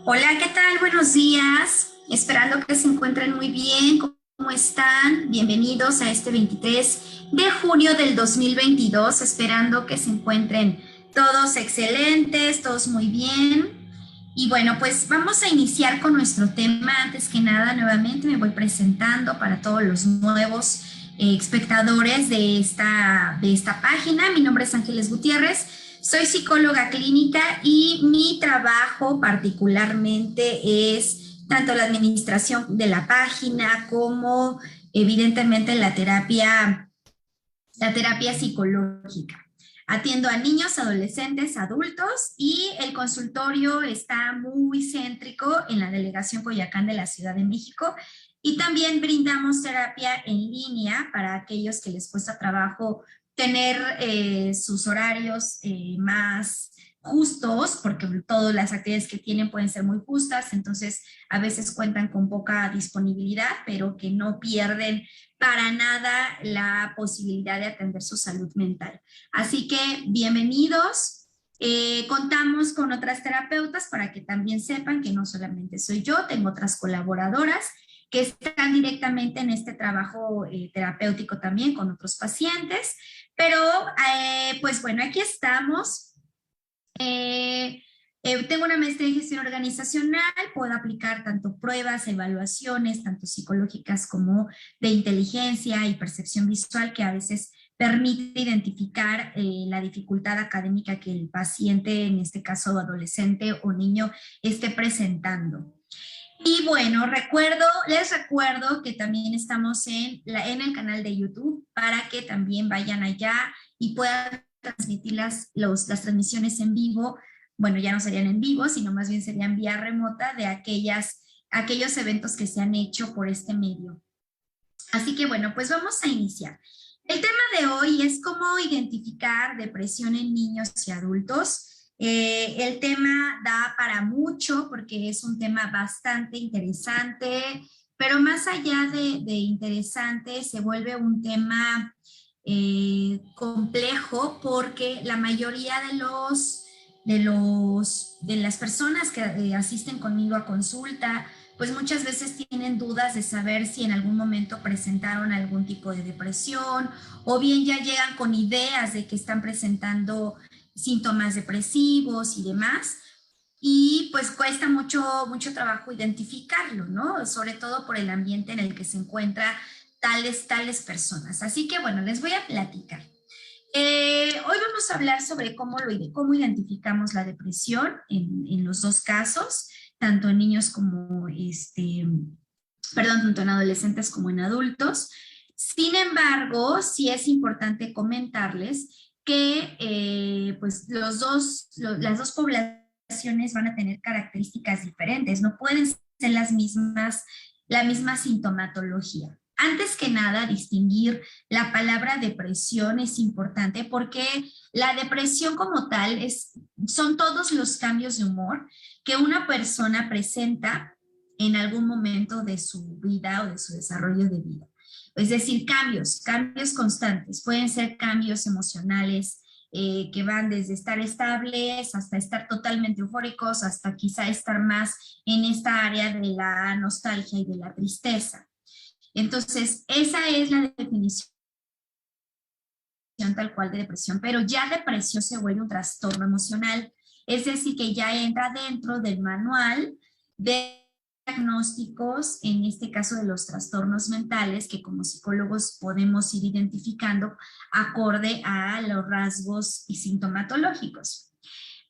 Hola, ¿qué tal? Buenos días. Esperando que se encuentren muy bien. ¿Cómo están? Bienvenidos a este 23 de junio del 2022. Esperando que se encuentren todos excelentes, todos muy bien. Y bueno, pues vamos a iniciar con nuestro tema. Antes que nada, nuevamente me voy presentando para todos los nuevos espectadores de esta página. Mi nombre es Ángeles Gutiérrez. Soy psicóloga clínica y mi trabajo particularmente es tanto la administración de la página como evidentemente la terapia psicológica. Atiendo a niños, adolescentes, adultos y el consultorio está muy céntrico en la delegación Coyoacán de la Ciudad de México y también brindamos terapia en línea para aquellos que les cuesta trabajo tener sus horarios más justos, porque todas las actividades que tienen pueden ser muy justas, entonces a veces cuentan con poca disponibilidad, pero que no pierden para nada la posibilidad de atender su salud mental. Así que bienvenidos. Contamos con otras terapeutas para que también sepan que no solamente soy yo, tengo otras colaboradoras que están directamente en este trabajo terapéutico también con otros pacientes, pero pues bueno, aquí estamos. Tengo una maestría en gestión organizacional, puedo aplicar tanto pruebas, evaluaciones, tanto psicológicas como de inteligencia y percepción visual, que a veces permite identificar la dificultad académica que el paciente, en este caso adolescente o niño, esté presentando. Y bueno, les recuerdo que también estamos en el canal de YouTube para que también vayan allá y puedan transmitir las transmisiones en vivo. Bueno, ya no serían en vivo, sino más bien serían vía remota de aquellos eventos que se han hecho por este medio. Así que bueno, pues vamos a iniciar. El tema de hoy es cómo identificar depresión en niños y adultos. El tema da para mucho porque es un tema bastante interesante, pero más allá de interesante, se vuelve un tema complejo porque la mayoría de las personas que asisten conmigo a consulta pues muchas veces tienen dudas de saber si en algún momento presentaron algún tipo de depresión o bien ya llegan con ideas de que están presentando síntomas depresivos y demás. Y pues cuesta mucho trabajo identificarlo, ¿no? Sobre todo por el ambiente en el que se encuentran tales personas. Así que bueno, les voy a platicar. Hoy vamos a hablar sobre cómo identificamos la depresión en los dos casos, tanto en niños como, tanto en adolescentes como en adultos. Sin embargo, sí es importante comentarles que pues las dos poblaciones van a tener características diferentes, no pueden ser la misma sintomatología. Antes que nada, distinguir la palabra depresión es importante porque la depresión como tal son todos los cambios de humor que una persona presenta en algún momento de su vida o de su desarrollo de vida. Es decir, cambios constantes. Pueden ser cambios emocionales que van desde estar estables hasta estar totalmente eufóricos, hasta quizá estar más en esta área de la nostalgia y de la tristeza. Entonces, esa es la definición tal cual de depresión, pero ya depresión se vuelve un trastorno emocional, es decir, que ya entra dentro del manual de diagnósticos, en este caso de los trastornos mentales, que como psicólogos podemos ir identificando acorde a los rasgos y sintomatológicos.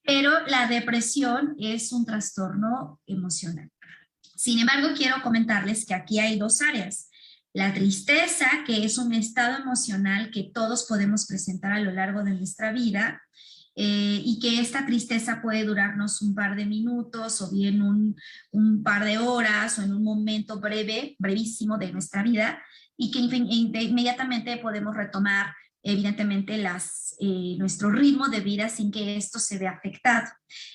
Pero la depresión es un trastorno emocional. Sin embargo, quiero comentarles que aquí hay dos áreas. La tristeza, que es un estado emocional que todos podemos presentar a lo largo de nuestra vida, y que esta tristeza puede durarnos un par de minutos o bien un par de horas o en un momento brevísimo de nuestra vida, y que inmediatamente podemos retomar evidentemente nuestro ritmo de vida sin que esto se vea afectado.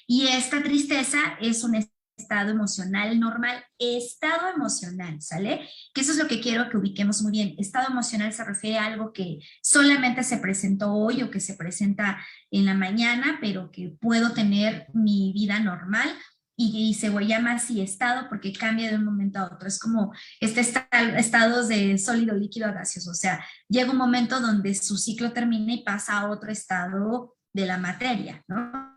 Y esta tristeza es un estado emocional normal, estado emocional, ¿sale? Que eso es lo que quiero que ubiquemos muy bien. Estado emocional se refiere a algo que solamente se presentó hoy o que se presenta en la mañana, pero que puedo tener mi vida normal, y se llama así estado porque cambia de un momento a otro. Es como estados de sólido, líquido, a gaseoso. O sea, llega un momento donde su ciclo termina y pasa a otro estado de la materia, ¿no?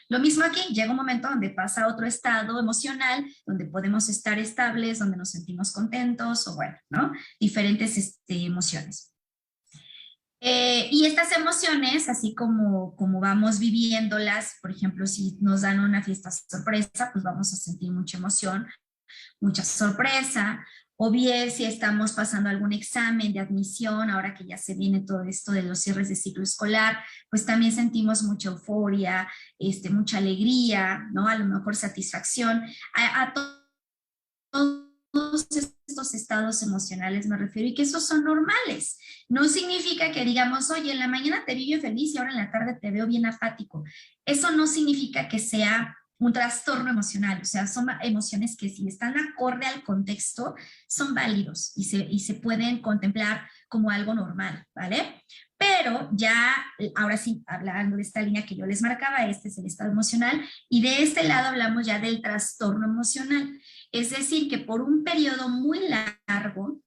Lo mismo aquí, llega un momento donde pasa a otro estado emocional, donde podemos estar estables, donde nos sentimos contentos o bueno, ¿no? Diferentes emociones. Y estas emociones, así como vamos viviéndolas, por ejemplo, si nos dan una fiesta sorpresa, pues vamos a sentir mucha emoción, mucha sorpresa, o bien si estamos pasando algún examen de admisión, ahora que ya se viene todo esto de los cierres de ciclo escolar, pues también sentimos mucha euforia, mucha alegría, ¿no? A lo mejor satisfacción, a todos estos estados emocionales me refiero, y que esos son normales. No significa que digamos, oye, en la mañana te vi yo feliz y ahora en la tarde te veo bien apático. Eso no significa que sea un trastorno emocional, o sea, son emociones que si están acorde al contexto, son válidos y se pueden contemplar como algo normal, ¿vale? Pero ya, ahora sí, hablando de esta línea que yo les marcaba, este es el estado emocional, y de este lado hablamos ya del trastorno emocional. Es decir, que por un periodo muy largo,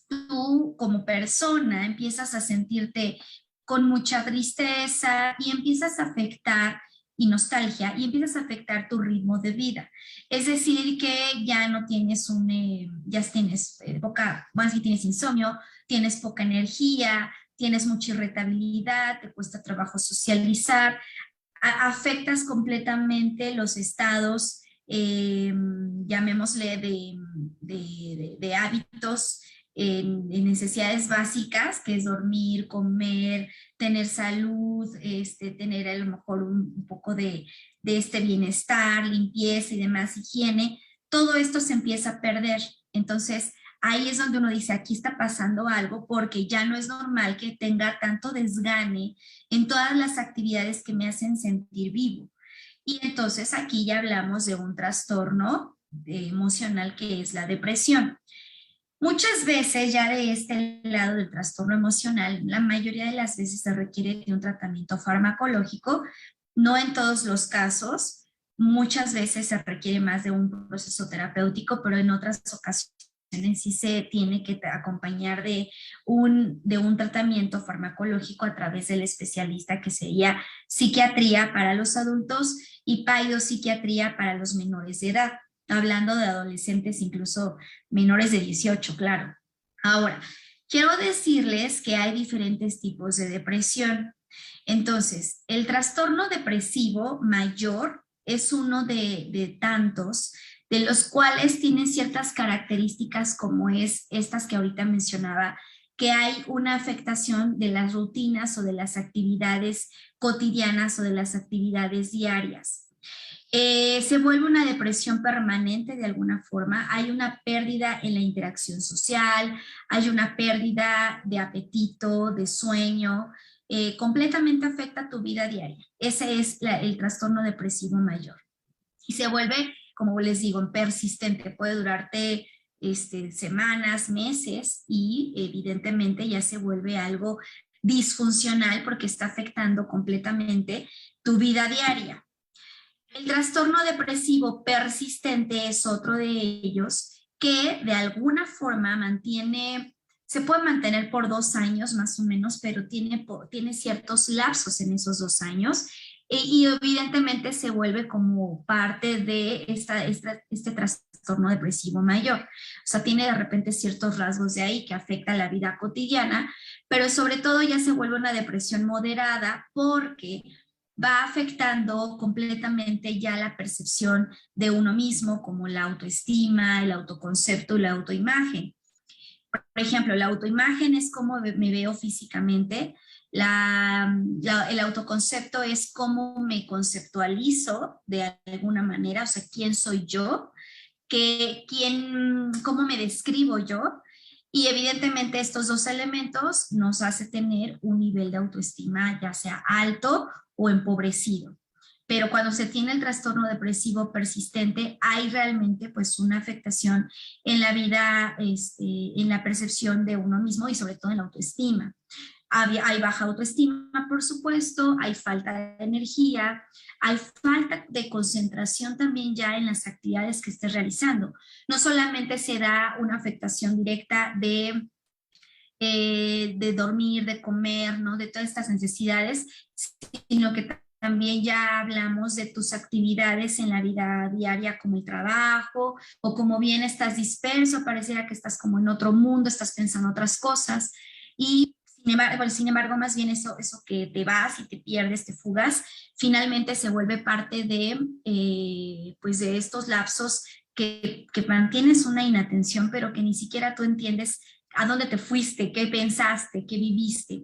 tú como persona empiezas a sentirte con mucha tristeza y empiezas a afectar y nostalgia y empiezas a afectar tu ritmo de vida. Es decir, que ya no tienes ya tienes poca, más bien tienes insomnio, tienes poca energía, tienes mucha irritabilidad, te cuesta trabajo socializar, afectas completamente los estados, llamémosle, de hábitos en necesidades básicas, que es dormir, comer, tener salud, tener a lo mejor un poco de este bienestar, limpieza y demás, higiene. Todo esto se empieza a perder. Entonces, ahí es donde uno dice, aquí está pasando algo porque ya no es normal que tenga tanto desgane en todas las actividades que me hacen sentir vivo. Y entonces aquí ya hablamos de un trastorno emocional que es la depresión. Muchas veces ya de este lado del trastorno emocional, la mayoría de las veces se requiere de un tratamiento farmacológico, no en todos los casos, muchas veces se requiere más de un proceso terapéutico, pero en otras ocasiones sí se tiene que acompañar de un tratamiento farmacológico a través del especialista, que sería psiquiatría para los adultos y paidopsiquiatría para los menores de edad, hablando de adolescentes incluso menores de 18, claro. Ahora, quiero decirles que hay diferentes tipos de depresión. Entonces, el trastorno depresivo mayor es uno de tantos, de los cuales tienen ciertas características como es estas que ahorita mencionaba, que hay una afectación de las rutinas o de las actividades cotidianas o de las actividades diarias. Se vuelve una depresión permanente de alguna forma, hay una pérdida en la interacción social, hay una pérdida de apetito, de sueño, completamente afecta tu vida diaria. Ese es el trastorno depresivo mayor. Y se vuelve, como les digo, persistente, puede durarte semanas, meses y evidentemente ya se vuelve algo disfuncional porque está afectando completamente tu vida diaria. El trastorno depresivo persistente es otro de ellos que de alguna forma se puede mantener por 2 años más o menos, pero tiene ciertos lapsos en esos 2 años y evidentemente se vuelve como parte de este trastorno depresivo mayor. O sea, tiene de repente ciertos rasgos de ahí que afecta la vida cotidiana, pero sobre todo ya se vuelve una depresión moderada porque va afectando completamente ya la percepción de uno mismo, como la autoestima, el autoconcepto y la autoimagen. Por ejemplo, la autoimagen es cómo me veo físicamente, el autoconcepto es cómo me conceptualizo de alguna manera, o sea, quién soy yo, cómo me describo yo, y evidentemente estos dos elementos nos hace tener un nivel de autoestima ya sea alto o empobrecido. Pero cuando se tiene el trastorno depresivo persistente, hay realmente pues una afectación en la vida, en la percepción de uno mismo y sobre todo en la autoestima. Hay baja autoestima, por supuesto, hay falta de energía, hay falta de concentración también ya en las actividades que estés realizando. No solamente se da una afectación directa de dormir, de comer, ¿no? De todas estas necesidades, sino que también ya hablamos de tus actividades en la vida diaria, como el trabajo, o como bien estás disperso, pareciera que estás como en otro mundo, estás pensando otras cosas, y sin embargo, más bien eso que te vas y te pierdes, te fugas, finalmente se vuelve parte pues de estos lapsos que mantienes una inatención, pero que ni siquiera tú entiendes a dónde te fuiste, qué pensaste, qué viviste.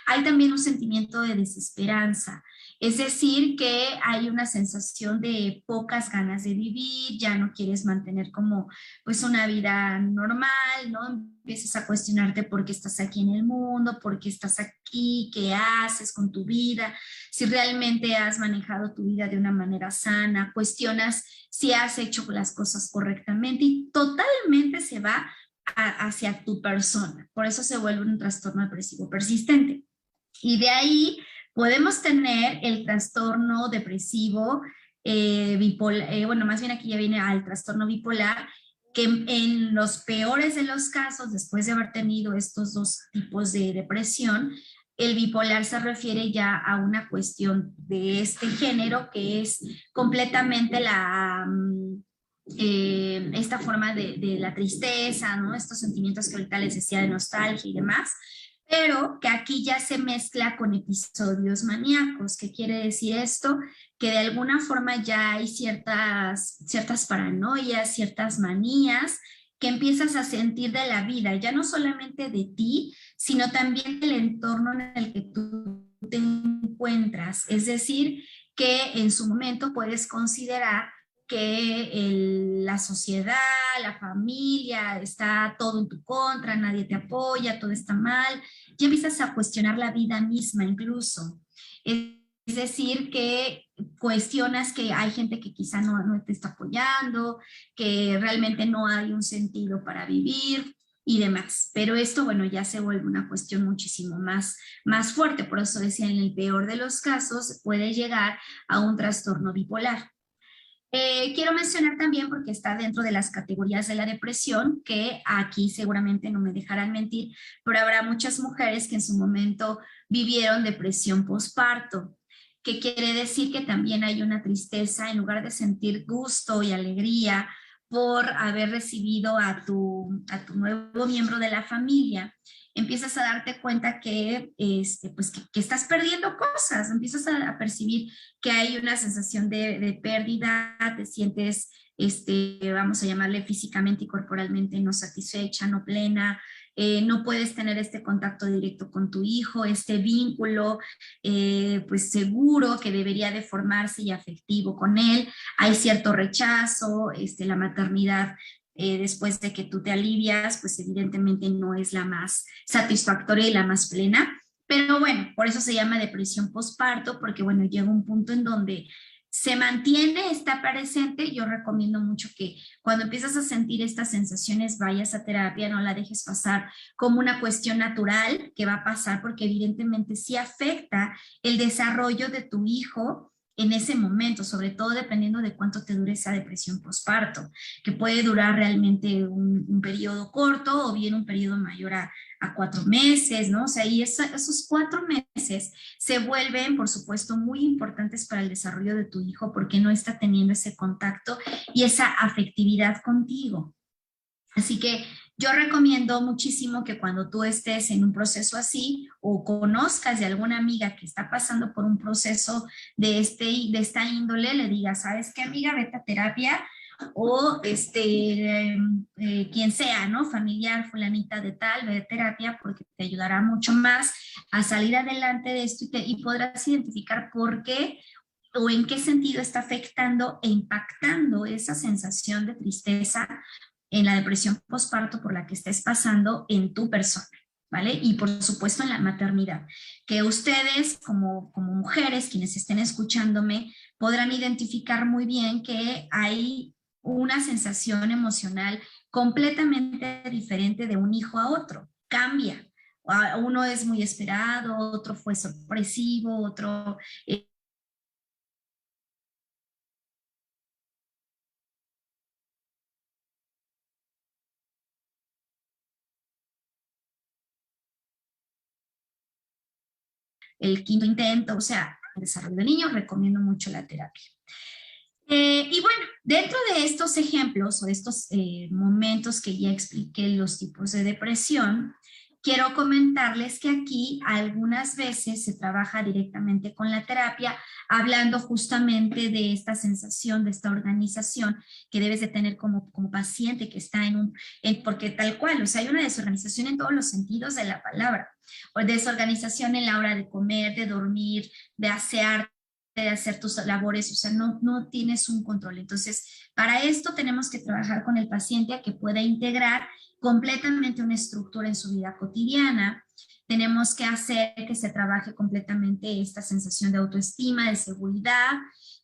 Hay también un sentimiento de desesperanza, es decir, que hay una sensación de pocas ganas de vivir, ya no quieres mantener como pues una vida normal, ¿no? Empiezas a cuestionarte por qué estás aquí en el mundo, por qué estás aquí, qué haces con tu vida, si realmente has manejado tu vida de una manera sana, cuestionas si has hecho las cosas correctamente y totalmente se va hacia tu persona. Por eso se vuelve un trastorno depresivo persistente. Y de ahí podemos tener el trastorno depresivo bipolar, bueno, más bien aquí ya viene al trastorno bipolar, que en los peores de los casos, después de haber tenido estos dos tipos de depresión, el bipolar se refiere ya a una cuestión de este género que es completamente esta forma de la tristeza, ¿no? Estos sentimientos que ahorita les decía de nostalgia y demás, pero que aquí ya se mezcla con episodios maníacos. ¿Qué quiere decir esto? Que de alguna forma ya hay ciertas paranoias, ciertas manías que empiezas a sentir de la vida, ya no solamente de ti, sino también del entorno en el que tú te encuentras. Es decir, que en su momento puedes considerar que la sociedad, la familia, está todo en tu contra, nadie te apoya, todo está mal, ya empiezas a cuestionar la vida misma incluso. Es decir, que cuestionas que hay gente que quizá no te está apoyando, que realmente no hay un sentido para vivir y demás. Pero esto, bueno, ya se vuelve una cuestión muchísimo más fuerte. Por eso decía, en el peor de los casos puede llegar a un trastorno bipolar. Quiero mencionar también, porque está dentro de las categorías de la depresión, que aquí seguramente no me dejarán mentir, pero habrá muchas mujeres que en su momento vivieron depresión postparto, que quiere decir que también hay una tristeza en lugar de sentir gusto y alegría por haber recibido a tu nuevo miembro de la familia. Empiezas a darte cuenta pues que estás perdiendo cosas, empiezas a percibir que hay una sensación de pérdida, te sientes, vamos a llamarle físicamente y corporalmente no satisfecha, no plena, no puedes tener este contacto directo con tu hijo, este vínculo pues seguro que debería de formarse y afectivo con él, hay cierto rechazo, la maternidad después de que tú te alivias, pues evidentemente no es la más satisfactoria y la más plena. Pero bueno, por eso se llama depresión postparto, porque bueno, llega un punto en donde se mantiene, está presente. Yo recomiendo mucho que cuando empiezas a sentir estas sensaciones vayas a terapia, no la dejes pasar como una cuestión natural que va a pasar, porque evidentemente sí afecta el desarrollo de tu hijo en ese momento, sobre todo dependiendo de cuánto te dure esa depresión postparto, que puede durar realmente un periodo corto o bien un periodo mayor a 4 meses, ¿no? O sea, y esos 4 meses se vuelven, por supuesto, muy importantes para el desarrollo de tu hijo porque no está teniendo ese contacto y esa afectividad contigo. Así que yo recomiendo muchísimo que cuando tú estés en un proceso así o conozcas de alguna amiga que está pasando por un proceso de esta índole, le digas, ¿sabes qué, amiga? Vete a terapia, o quien sea, ¿no? Familiar, fulanita de tal, ve a terapia porque te ayudará mucho más a salir adelante de esto y podrás identificar por qué o en qué sentido está afectando e impactando esa sensación de tristeza en la depresión postparto por la que estés pasando en tu persona, ¿vale? Y por supuesto en la maternidad, que ustedes como mujeres, quienes estén escuchándome, podrán identificar muy bien que hay una sensación emocional completamente diferente de un hijo a otro, cambia. Uno es muy esperado, otro fue sorpresivo, otro... el quinto intento, o sea, el desarrollo del niño, recomiendo mucho la terapia. Y bueno, dentro de estos ejemplos o de estos momentos que ya expliqué los tipos de depresión, quiero comentarles que aquí algunas veces se trabaja directamente con la terapia, hablando justamente de esta sensación, de esta organización que debes de tener como paciente que está porque tal cual, o sea, hay una desorganización en todos los sentidos de la palabra, o desorganización en la hora de comer, de dormir, de asear, de hacer tus labores, o sea, no tienes un control. Entonces, para esto tenemos que trabajar con el paciente a que pueda integrar completamente una estructura en su vida cotidiana. Tenemos que hacer que se trabaje completamente esta sensación de autoestima, de seguridad.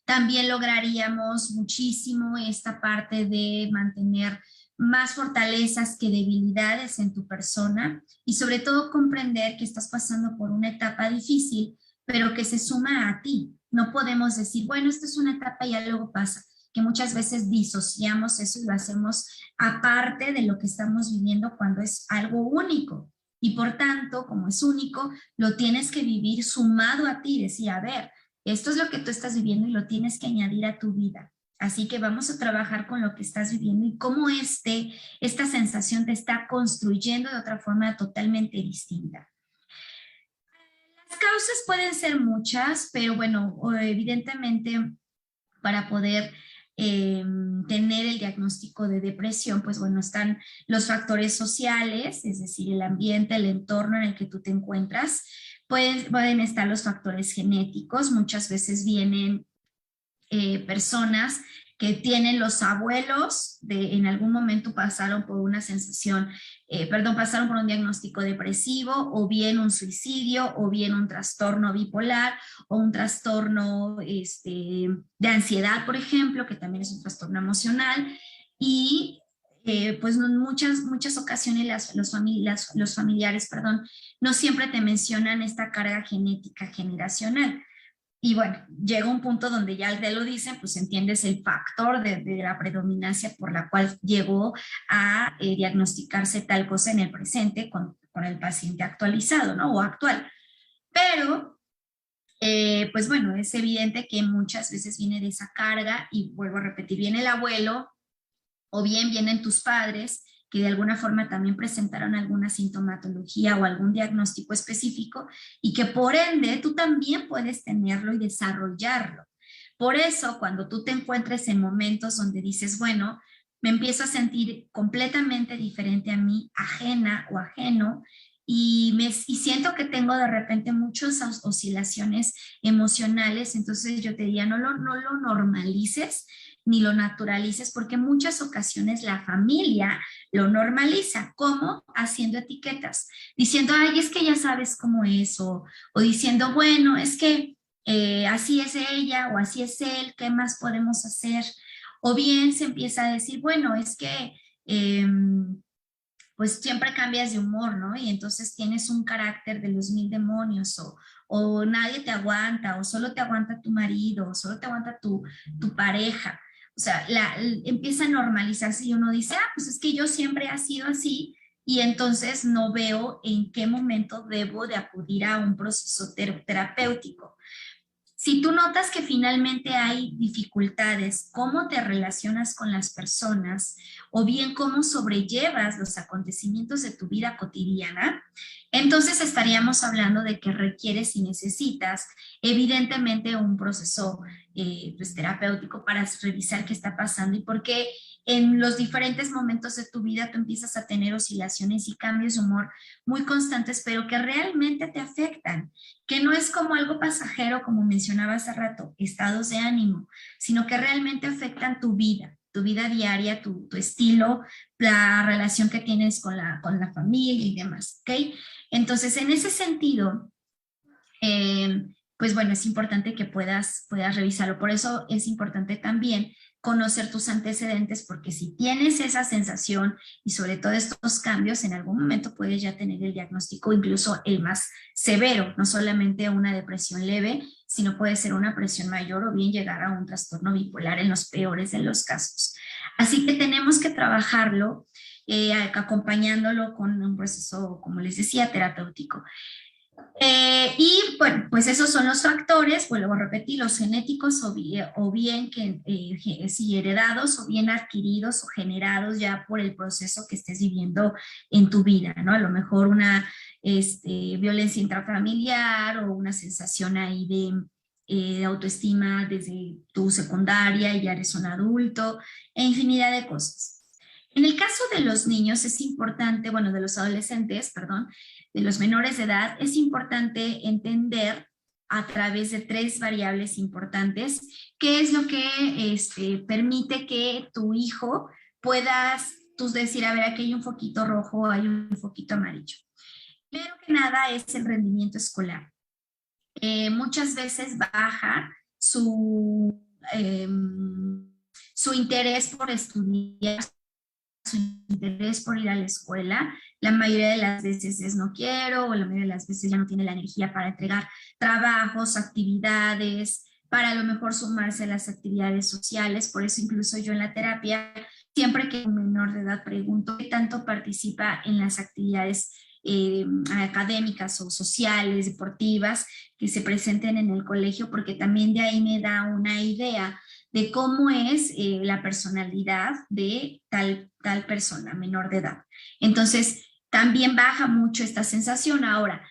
También lograríamos muchísimo esta parte de mantener más fortalezas que debilidades en tu persona y sobre todo comprender que estás pasando por una etapa difícil, pero que se suma a ti. No podemos decir, bueno, esta es una etapa y ya luego pasa, que muchas veces disociamos eso y lo hacemos aparte de lo que estamos viviendo cuando es algo único. Y por tanto, como es único, lo tienes que vivir sumado a ti, decir, a ver, esto es lo que tú estás viviendo y lo tienes que añadir a tu vida. Así que vamos a trabajar con lo que estás viviendo y cómo esta sensación te está construyendo de otra forma totalmente distinta. Las causas pueden ser muchas, pero bueno, evidentemente para poder tener el diagnóstico de depresión, pues bueno, están los factores sociales, es decir, el ambiente, el entorno en el que tú te encuentras. Pueden estar los factores genéticos, muchas veces vienen personas que tienen los abuelos, en algún momento pasaron por una sensación, pasaron por un diagnóstico depresivo, o bien un suicidio, o bien un trastorno bipolar, o un trastorno de ansiedad, por ejemplo, que también es un trastorno emocional, y pues en muchas ocasiones los familiares, no siempre te mencionan esta carga genética generacional. Y bueno, llega un punto donde ya te lo dicen, pues entiendes el factor de la predominancia por la cual llegó a diagnosticarse tal cosa en el presente con el paciente actualizado, ¿no? O actual. Pero, pues bueno, es evidente que muchas veces viene de esa carga y vuelvo a repetir, viene el abuelo o bien vienen tus padres que de alguna forma también presentaron alguna sintomatología o algún diagnóstico específico y que por ende tú también puedes tenerlo y desarrollarlo. Por eso, cuando tú te encuentres en momentos donde dices, bueno, me empiezo a sentir completamente diferente a mí, ajena o ajeno, y siento que tengo de repente muchas oscilaciones emocionales, entonces yo te diría, no lo normalices ni lo naturalices, porque en muchas ocasiones la familia lo normaliza. ¿Cómo? Haciendo etiquetas, diciendo, ay, es que ya sabes cómo es, o diciendo, bueno, es que así es ella o así es él, ¿qué más podemos hacer? O bien se empieza a decir, bueno, es que pues siempre cambias de humor, ¿no? Y entonces tienes un carácter de los mil demonios, o nadie te aguanta, o solo te aguanta tu marido, o solo te aguanta tu pareja. O sea, empieza a normalizarse y uno dice, ah, pues es que yo siempre he sido así, y entonces no veo en qué momento debo de acudir a un proceso terapéutico. Si tú notas que finalmente hay dificultades, cómo te relacionas con las personas o bien cómo sobrellevas los acontecimientos de tu vida cotidiana, entonces estaríamos hablando de que requieres y necesitas evidentemente un proceso pues, terapéutico para revisar qué está pasando y por qué en los diferentes momentos de tu vida tú empiezas a tener oscilaciones y cambios de humor muy constantes, pero que realmente te afectan, que no es como algo pasajero, como mencionaba hace rato, estados de ánimo, sino que realmente afectan tu vida diaria, tu estilo, la relación que tienes con la familia y demás, ¿ok? Entonces, en ese sentido, pues bueno, es importante que puedas revisarlo. Por eso es importante también conocer tus antecedentes, porque si tienes esa sensación y sobre todo estos cambios, en algún momento puedes ya tener el diagnóstico, incluso el más severo, no solamente una depresión leve, sino puede ser una presión mayor o bien llegar a un trastorno bipolar en los peores de los casos. Así que tenemos que trabajarlo acompañándolo con un proceso, como les decía, terapéutico. Y bueno, pues esos son los factores, vuelvo a repetir, los genéticos o bien que, si heredados o bien adquiridos o generados ya por el proceso que estés viviendo en tu vida, ¿no? A lo mejor una violencia intrafamiliar o una sensación ahí de autoestima desde tu secundaria y ya eres un adulto, e infinidad de cosas. En el caso de los niños es importante, bueno, de los adolescentes, perdón, de los menores de edad, es importante entender a través de 3 variables importantes qué es lo que permite que tu hijo puedas tú decir, a ver, aquí hay un foquito rojo, hay un foquito amarillo. Primero que nada es el rendimiento escolar. Muchas veces baja su interés por estudiar, su interés por ir a la escuela. La mayoría de las veces es no quiero, o la mayoría de las veces ya no tiene la energía para entregar trabajos, actividades, para a lo mejor sumarse a las actividades sociales. Por eso incluso yo en la terapia, siempre que un menor de edad pregunto qué tanto participa en las actividades académicas o sociales, deportivas, que se presenten en el colegio, porque también de ahí me da una idea de cómo es la personalidad de tal persona menor de edad. Entonces, también baja mucho esta sensación. Ahora,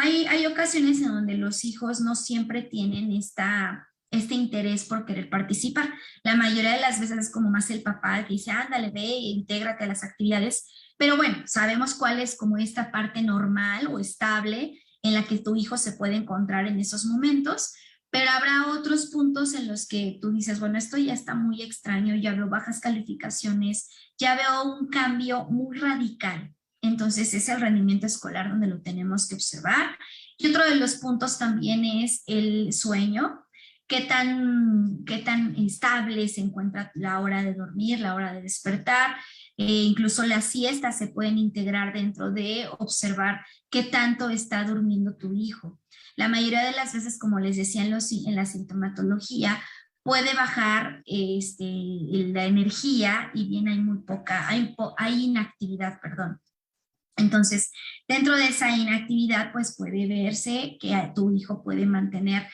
hay ocasiones en donde los hijos no siempre tienen este interés por querer participar. La mayoría de las veces es como más el papá que dice, ándale, ve, intégrate a las actividades. Pero bueno, sabemos cuál es como esta parte normal o estable en la que tu hijo se puede encontrar en esos momentos. Pero habrá otros puntos en los que tú dices, bueno, esto ya está muy extraño, ya veo bajas calificaciones, ya veo un cambio muy radical. Entonces es el rendimiento escolar donde lo tenemos que observar. Y otro de los puntos también es el sueño. Qué tan estable se encuentra la hora de dormir, la hora de despertar. Incluso las siestas se pueden integrar dentro de observar qué tanto está durmiendo tu hijo. La mayoría de las veces, como les decía en la sintomatología, puede bajar la energía y bien hay muy poca, hay inactividad, perdón. Entonces, dentro de esa inactividad, pues puede verse que tu hijo puede mantener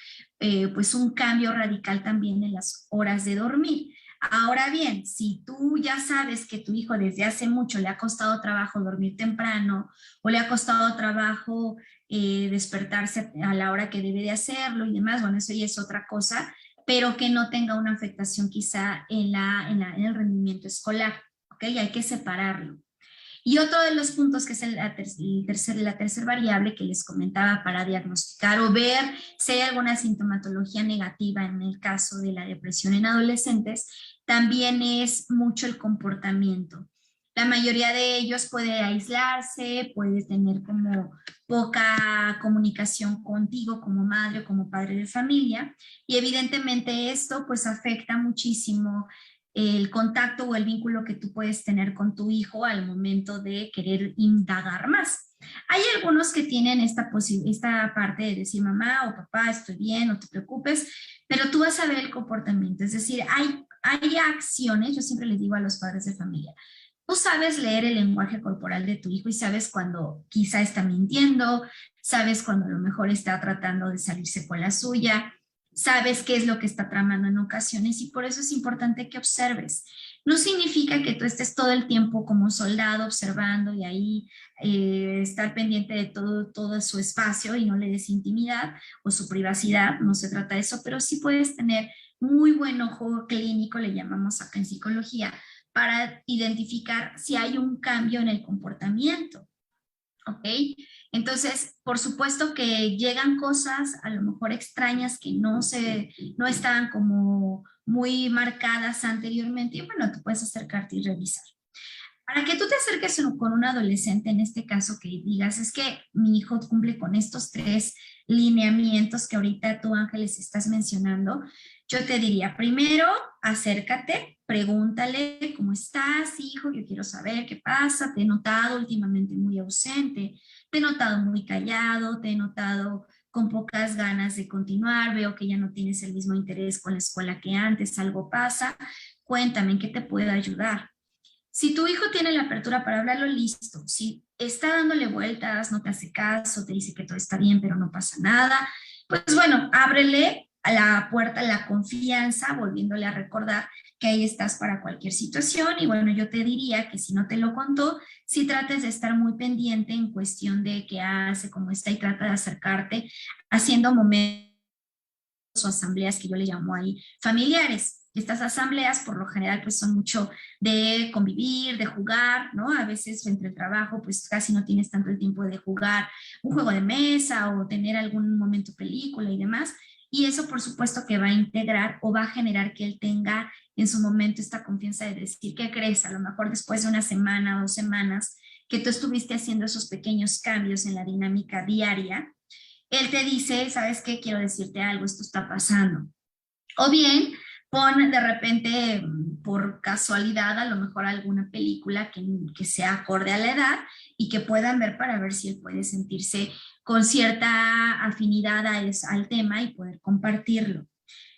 pues un cambio radical también en las horas de dormir. Ahora bien, si tú ya sabes que tu hijo desde hace mucho le ha costado trabajo dormir temprano o le ha costado trabajo despertarse a la hora que debe de hacerlo y demás, bueno, eso ya es otra cosa, pero que no tenga una afectación quizá en el rendimiento escolar, ¿ok? Hay que separarlo. Y otro de los puntos que es la tercera variable que les comentaba para diagnosticar o ver si hay alguna sintomatología negativa en el caso de la depresión en adolescentes, también es mucho el comportamiento. La mayoría de ellos puede aislarse, puede tener como poca comunicación contigo como madre o como padre de familia, y evidentemente esto pues afecta muchísimo el contacto o el vínculo que tú puedes tener con tu hijo al momento de querer indagar más. Hay algunos que tienen esta parte de decir, mamá o papá, estoy bien, no te preocupes, pero tú vas a ver el comportamiento. Es decir, hay acciones, yo siempre les digo a los padres de familia, tú sabes leer el lenguaje corporal de tu hijo y sabes cuando quizá está mintiendo, sabes cuando a lo mejor está tratando de salirse con la suya, sabes qué es lo que está tramando en ocasiones y por eso es importante que observes. No significa que tú estés todo el tiempo como un soldado observando y ahí estar pendiente de todo su espacio y no le des intimidad o su privacidad, no se trata de eso, pero sí puedes tener muy buen ojo clínico, le llamamos acá en psicología, para identificar si hay un cambio en el comportamiento. ¿Ok? Entonces, por supuesto que llegan cosas a lo mejor extrañas que no estaban como muy marcadas anteriormente y bueno, tú puedes acercarte y revisar. Para que tú te acerques con un adolescente, en este caso, que digas, es que mi hijo cumple con estos tres lineamientos que ahorita tú, Ángeles, estás mencionando, yo te diría, primero, acércate, pregúntale, ¿cómo estás, hijo? Yo quiero saber qué pasa, te he notado últimamente muy ausente, te he notado muy callado, te he notado con pocas ganas de continuar, veo que ya no tienes el mismo interés con la escuela que antes, algo pasa, cuéntame, ¿en qué te puedo ayudar? Si tu hijo tiene la apertura para hablarlo, listo. Si está dándole vueltas, no te hace caso, te dice que todo está bien, pero no pasa nada, pues bueno, ábrele a la puerta la confianza, volviéndole a recordar que ahí estás para cualquier situación. Y bueno, yo te diría que si no te lo contó, si trates de estar muy pendiente en cuestión de qué hace, cómo está, y trata de acercarte haciendo momentos o asambleas que yo le llamo ahí familiares. Estas asambleas por lo general pues son mucho de convivir, de jugar, ¿no? A veces entre el trabajo pues casi no tienes tanto el tiempo de jugar un juego de mesa o tener algún momento película y demás. Y eso por supuesto que va a integrar o va a generar que él tenga en su momento esta confianza de decir, ¿qué crees? A lo mejor después de una semana o 2 semanas que tú estuviste haciendo esos pequeños cambios en la dinámica diaria, él te dice, ¿sabes qué? Quiero decirte algo, esto está pasando. O bien, pon de repente, por casualidad, a lo mejor alguna película que sea acorde a la edad y que puedan ver para ver si él puede sentirse con cierta afinidad al tema y poder compartirlo.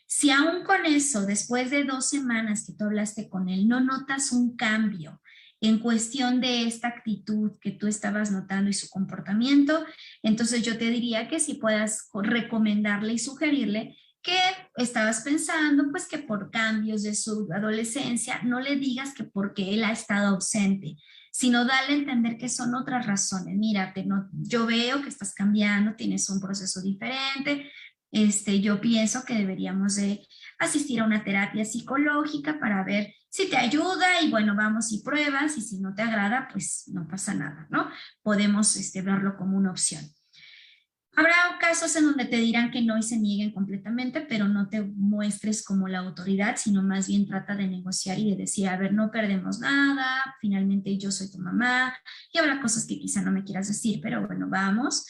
Si aún con eso, después de 2 semanas que tú hablaste con él, no notas un cambio en cuestión de esta actitud que tú estabas notando y su comportamiento, entonces yo te diría que si puedas recomendarle y sugerirle que estabas pensando, pues que por cambios de su adolescencia, no le digas que porque él ha estado ausente, sino dale a entender que son otras razones. Mira, yo veo que estás cambiando, tienes un proceso diferente, yo pienso que deberíamos de asistir a una terapia psicológica para ver si te ayuda y bueno, vamos y pruebas y si no te agrada, pues no pasa nada, ¿no? Podemos verlo como una opción. Habrá casos en donde te dirán que no y se nieguen completamente, pero no te muestres como la autoridad, sino más bien trata de negociar y de decir, a ver, no perdemos nada, finalmente yo soy tu mamá, y habrá cosas que quizá no me quieras decir, pero bueno, vamos.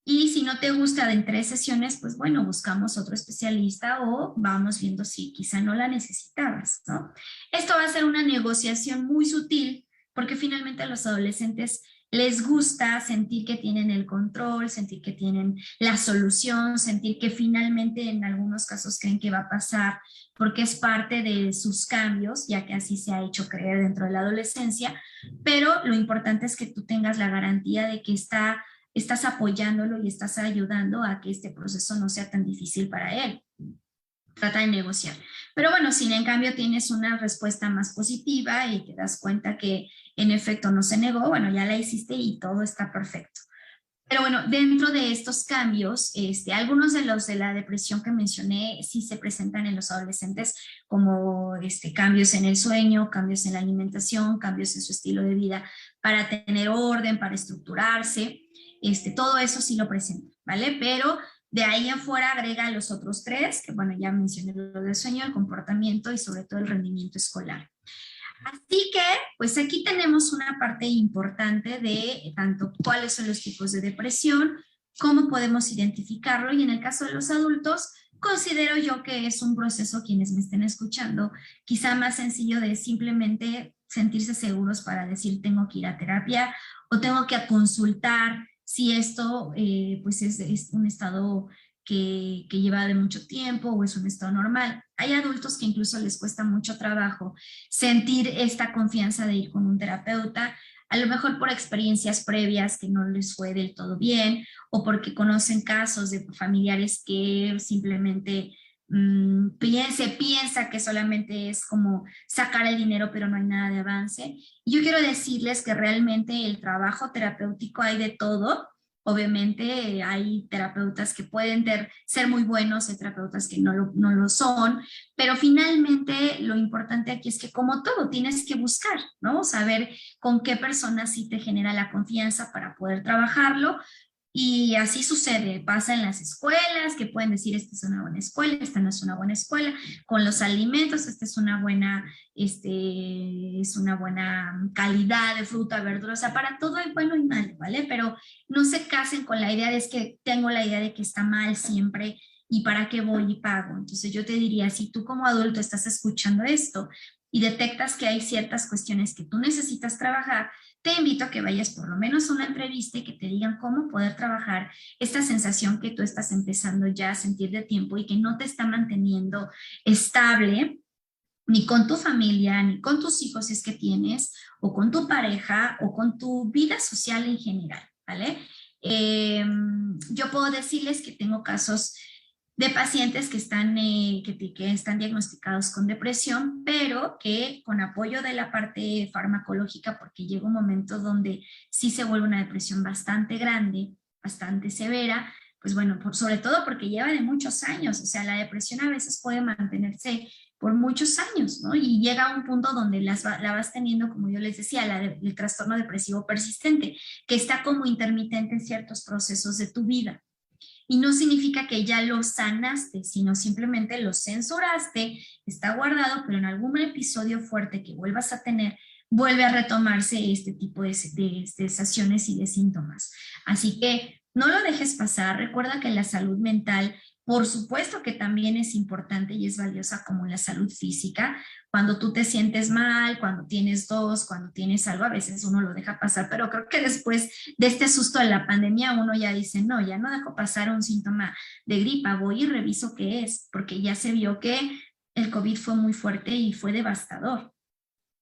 Y si no te gusta de en 3 sesiones, pues bueno, buscamos otro especialista o vamos viendo si quizá no la necesitabas, ¿no? Esto va a ser una negociación muy sutil porque finalmente a los adolescentes les gusta sentir que tienen el control, sentir que tienen la solución, sentir que finalmente en algunos casos creen que va a pasar porque es parte de sus cambios, ya que así se ha hecho creer dentro de la adolescencia, pero lo importante es que tú tengas la garantía de que estás apoyándolo y estás ayudando a que este proceso no sea tan difícil para él. Trata de negociar. Pero bueno, si en cambio tienes una respuesta más positiva y te das cuenta que en efecto no se negó, bueno, ya la hiciste y todo está perfecto. Pero bueno, dentro de estos cambios, algunos de los de la depresión que mencioné sí se presentan en los adolescentes como cambios en el sueño, cambios en la alimentación, cambios en su estilo de vida para tener orden, para estructurarse, todo eso sí lo presenta, ¿vale? Pero de ahí en fuera agrega los otros tres, que bueno, ya mencioné lo del sueño, el comportamiento y sobre todo el rendimiento escolar. Así que, pues aquí tenemos una parte importante de tanto cuáles son los tipos de depresión, cómo podemos identificarlo y en el caso de los adultos, considero yo que es un proceso, quienes me estén escuchando, quizá más sencillo de simplemente sentirse seguros para decir tengo que ir a terapia o tengo que consultar si esto pues es un estado que lleva de mucho tiempo o es un estado normal. Hay adultos que incluso les cuesta mucho trabajo sentir esta confianza de ir con un terapeuta, a lo mejor por experiencias previas que no les fue del todo bien o porque conocen casos de familiares que simplemente se piensa que solamente es como sacar el dinero pero no hay nada de avance. Y yo quiero decirles que realmente el trabajo terapéutico hay de todo. Obviamente hay terapeutas que pueden ser muy buenos, hay terapeutas que no lo son, pero finalmente lo importante aquí es que como todo tienes que buscar, ¿no? Saber con qué persona sí te genera la confianza para poder trabajarlo Y así sucede, pasa en las escuelas, que pueden decir, esta es una buena escuela, esta no es una buena escuela, con los alimentos, esta es una buena calidad de fruta, verdura, o sea, para todo hay bueno y malo, ¿vale? Pero no se casen con la idea de es que tengo la idea de que está mal siempre y para qué voy y pago. Entonces yo te diría, si tú como adulto estás escuchando esto y detectas que hay ciertas cuestiones que tú necesitas trabajar, te invito a que vayas por lo menos a una entrevista y que te digan cómo poder trabajar esta sensación que tú estás empezando ya a sentir de tiempo y que no te está manteniendo estable ni con tu familia, ni con tus hijos si es que tienes, o con tu pareja, o con tu vida social en general, ¿vale? Yo puedo decirles que tengo casos de pacientes que están diagnosticados con depresión, pero que con apoyo de la parte farmacológica, porque llega un momento donde sí se vuelve una depresión bastante grande, bastante severa, pues bueno, sobre todo porque lleva de muchos años, o sea, la depresión a veces puede mantenerse por muchos años, ¿no? Y llega a un punto donde la vas teniendo, como yo les decía, el trastorno depresivo persistente, que está como intermitente en ciertos procesos de tu vida. Y no significa que ya lo sanaste, sino simplemente lo censuraste, está guardado, pero en algún episodio fuerte que vuelvas a tener, vuelve a retomarse este tipo de sensaciones y de síntomas. Así que no lo dejes pasar. Recuerda que la salud mental, por supuesto que también es importante y es valiosa como la salud física. Cuando tú te sientes mal, cuando tienes tos, cuando tienes algo, a veces uno lo deja pasar, pero creo que después de este susto de la pandemia uno ya dice, no, ya no dejo pasar un síntoma de gripa, voy y reviso qué es, porque ya se vio que el COVID fue muy fuerte y fue devastador.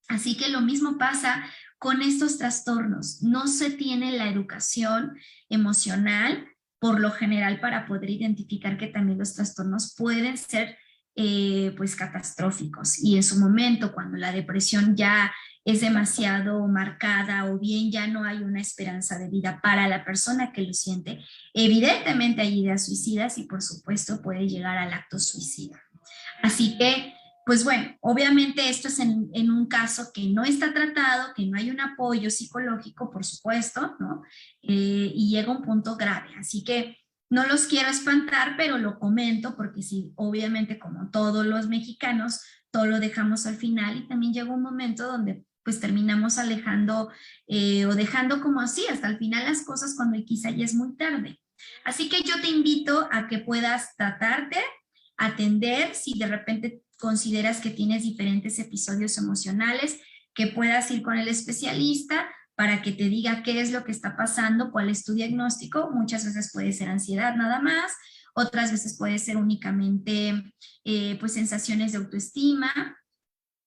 Así que lo mismo pasa con estos trastornos. No se tiene la educación emocional por lo general para poder identificar que también los trastornos pueden ser pues catastróficos, y en su momento cuando la depresión ya es demasiado marcada o bien ya no hay una esperanza de vida para la persona que lo siente, evidentemente hay ideas suicidas y por supuesto puede llegar al acto suicida. Así que, pues bueno, obviamente esto es en un caso que no está tratado, que no hay un apoyo psicológico, por supuesto, ¿no? Y llega un punto grave. Así que no los quiero espantar, pero lo comento porque sí, obviamente como todos los mexicanos, todo lo dejamos al final y también llega un momento donde pues terminamos alejando o dejando como así hasta el final las cosas cuando quizá ya es muy tarde. Así que yo te invito a que puedas tratarte, atender, si de repente consideras que tienes diferentes episodios emocionales, que puedas ir con el especialista para que te diga qué es lo que está pasando, cuál es tu diagnóstico. Muchas veces puede ser ansiedad nada más, otras veces puede ser únicamente pues sensaciones de autoestima,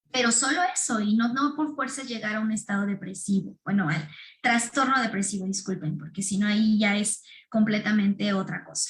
pero solo eso, y no por fuerza llegar a un estado depresivo, bueno, al trastorno depresivo, disculpen, porque si no ahí ya es completamente otra cosa.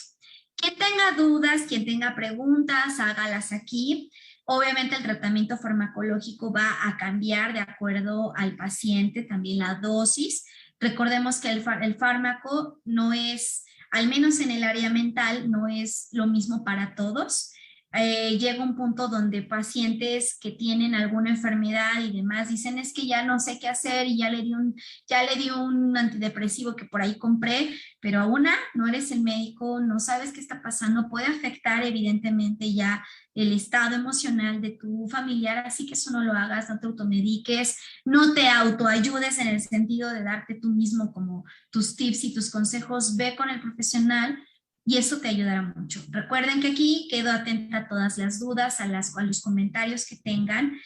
Quien tenga dudas, quien tenga preguntas, hágalas aquí. Obviamente el tratamiento farmacológico va a cambiar de acuerdo al paciente, también la dosis. Recordemos que el fármaco no es, al menos en el área mental, no es lo mismo para todos. Llega un punto donde pacientes que tienen alguna enfermedad y demás dicen es que ya no sé qué hacer y ya le di un antidepresivo que por ahí compré, pero aún no eres el médico, no sabes qué está pasando, puede afectar evidentemente ya el estado emocional de tu familiar, así que eso no lo hagas, no te automediques, no te autoayudes en el sentido de darte tú mismo como tus tips y tus consejos, ve con el profesional y eso te ayudará mucho. Recuerden que aquí quedo atenta a todas las dudas, a los comentarios que tengan.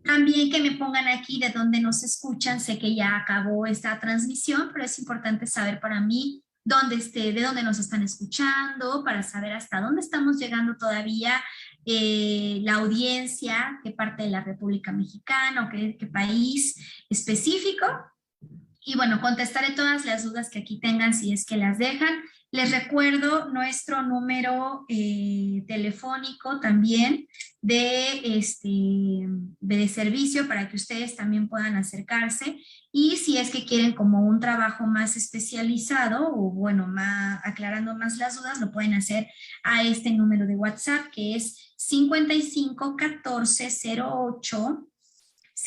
También que me pongan aquí de dónde nos escuchan. Sé que ya acabó esta transmisión, pero es importante saber para mí de dónde nos están escuchando, para saber hasta dónde estamos llegando todavía, la audiencia, qué parte de la República Mexicana o qué país específico. Y bueno, contestaré todas las dudas que aquí tengan si es que las dejan. Les recuerdo nuestro número telefónico también de servicio para que ustedes también puedan acercarse. Y si es que quieren como un trabajo más especializado o bueno, aclarando más las dudas, lo pueden hacer a este número de WhatsApp que es 55 14 08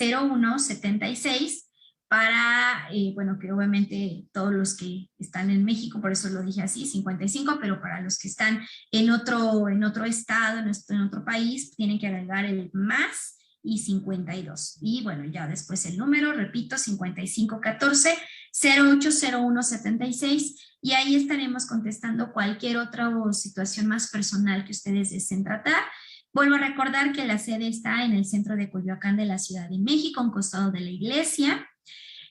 01 76. para, bueno, que obviamente todos los que están en México, por eso lo dije así, 55, pero para los que están en otro estado, en otro país, tienen que agregar el más y 52. Y bueno, ya después el número, repito, 5514 080176, y ahí estaremos contestando cualquier otra situación más personal que ustedes deseen tratar. Vuelvo a recordar que la sede está en el centro de Coyoacán de la Ciudad de México, a un costado de la iglesia.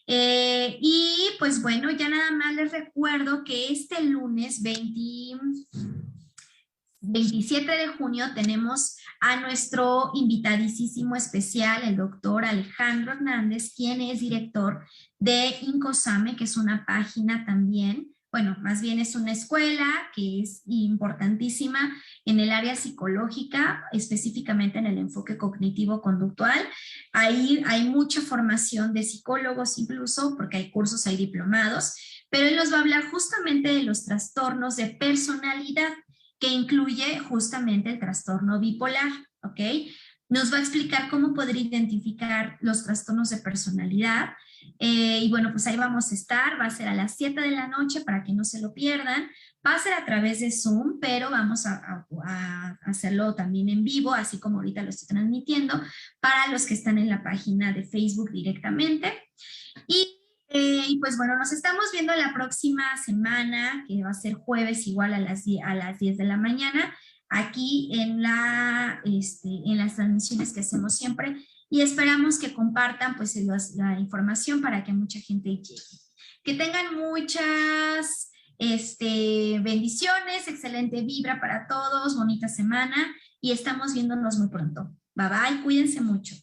Y pues bueno, ya nada más les recuerdo que este lunes 27 de junio tenemos a nuestro invitadísimo especial, el doctor Alejandro Hernández, quien es director de Incosame, que es una página también, bueno, más bien es una escuela que es importantísima en el área psicológica, específicamente en el enfoque cognitivo-conductual. Ahí hay mucha formación de psicólogos incluso, porque hay cursos, hay diplomados, pero él nos va a hablar justamente de los trastornos de personalidad, que incluye justamente el trastorno bipolar, ¿ok? Nos va a explicar cómo poder identificar los trastornos de personalidad. Y bueno, pues ahí vamos a estar, va a ser a las 7 de la noche para que no se lo pierdan. Va a ser a través de Zoom, pero vamos a hacerlo también en vivo, así como ahorita lo estoy transmitiendo, para los que están en la página de Facebook directamente. Y pues bueno, nos estamos viendo la próxima semana, que va a ser jueves igual a las 10 de la mañana, aquí en las transmisiones que hacemos siempre, y esperamos que compartan pues la información para que mucha gente llegue. Que tengan muchas bendiciones, excelente vibra para todos, bonita semana, y estamos viéndonos muy pronto. Bye bye, cuídense mucho.